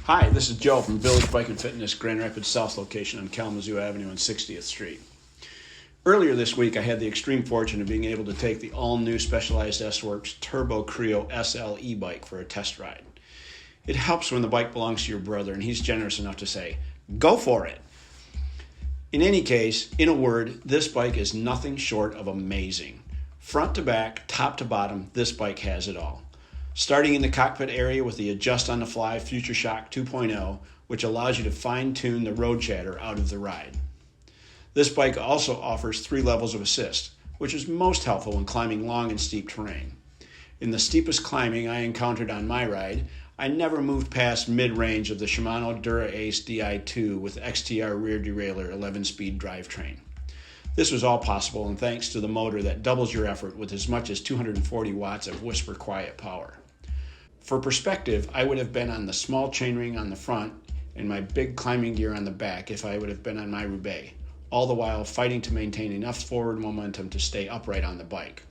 Hi, this is Joe from Village Bike and Fitness, Grand Rapids South location on Kalamazoo Avenue and 60th Street. Earlier this week, I had the extreme fortune of being able to take the all-new Specialized SL Turbo Creo SL e-bike for a test ride. It helps when the bike belongs to your brother and he's generous enough to say, "Go for it!" In any case, in a word, this bike is nothing short of amazing. Front to back, top to bottom, this bike has it all. Starting in the cockpit area with the Adjust on the Fly Future Shock 2.0, which allows you to fine-tune the road chatter out of the ride. This bike also offers 3 levels of assist, which is most helpful when climbing long and steep terrain. In the steepest climbing I encountered on my ride, I never moved past mid-range of the Shimano Dura-Ace Di2 with XTR rear derailleur 11-speed drivetrain. This was all possible and thanks to the motor that doubles your effort with as much as 240 watts of whisper quiet power. For perspective, I would have been on the small chainring on the front and my big climbing gear on the back if I would have been on my Roubaix, all the while fighting to maintain enough forward momentum to stay upright on the bike.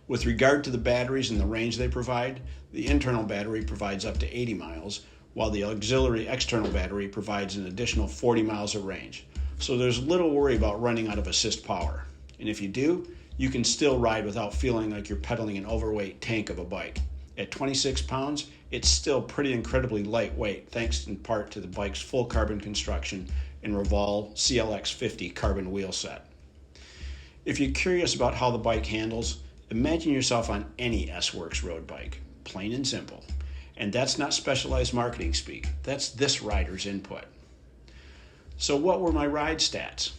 With regard to the batteries and the range they provide, the internal battery provides up to 80 miles, while the auxiliary external battery provides an additional 40 miles of range. So there's little worry about running out of assist power. And if you do, you can still ride without feeling like you're pedaling an overweight tank of a bike. At 26 pounds, it's still pretty incredibly lightweight thanks in part to the bike's full carbon construction and Revol CLX 50 carbon wheel set. If you're curious about how the bike handles, imagine yourself on any S-Works road bike, plain and simple. And that's not specialized marketing speak, that's this rider's input. So what were my ride stats?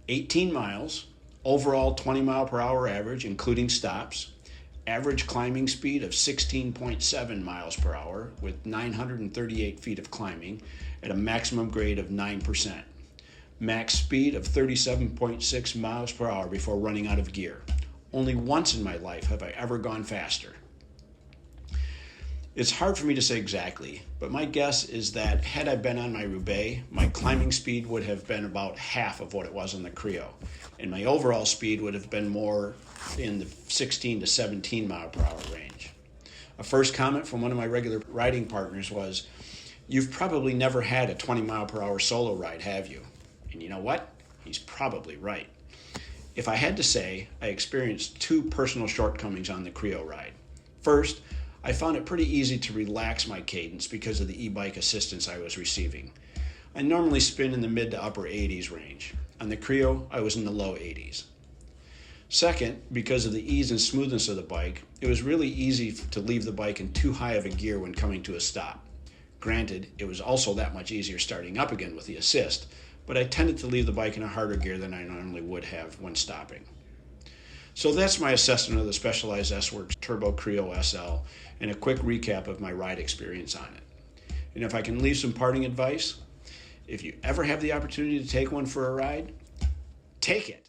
18 miles, overall 20 mile per hour average including stops, average climbing speed of 16.7 miles per hour with 938 feet of climbing at a maximum grade of 9%. Max speed of 37.6 miles per hour before running out of gear. Only once in my life have I ever gone faster. It's hard for me to say exactly, but my guess is that had I been on my Roubaix, my climbing speed would have been about half of what it was on the Creo, and my overall speed would have been more in the 16 to 17 mile per hour range. A first comment from one of my regular riding partners was, "You've probably never had a 20 mile per hour solo ride, have you?" And you know what? He's probably right. If I had to say, I experienced 2 personal shortcomings on the Creo ride. First, I found it pretty easy to relax my cadence because of the e-bike assistance I was receiving. I normally spin in the mid to upper 80s range. On the Creo, I was in the low 80s. Second, because of the ease and smoothness of the bike, it was really easy to leave the bike in too high of a gear when coming to a stop. Granted, it was also that much easier starting up again with the assist, but I tended to leave the bike in a harder gear than I normally would have when stopping. So that's my assessment of the Specialized SL Turbo Creo SL and a quick recap of my ride experience on it. And if I can leave some parting advice, if you ever have the opportunity to take one for a ride, take it.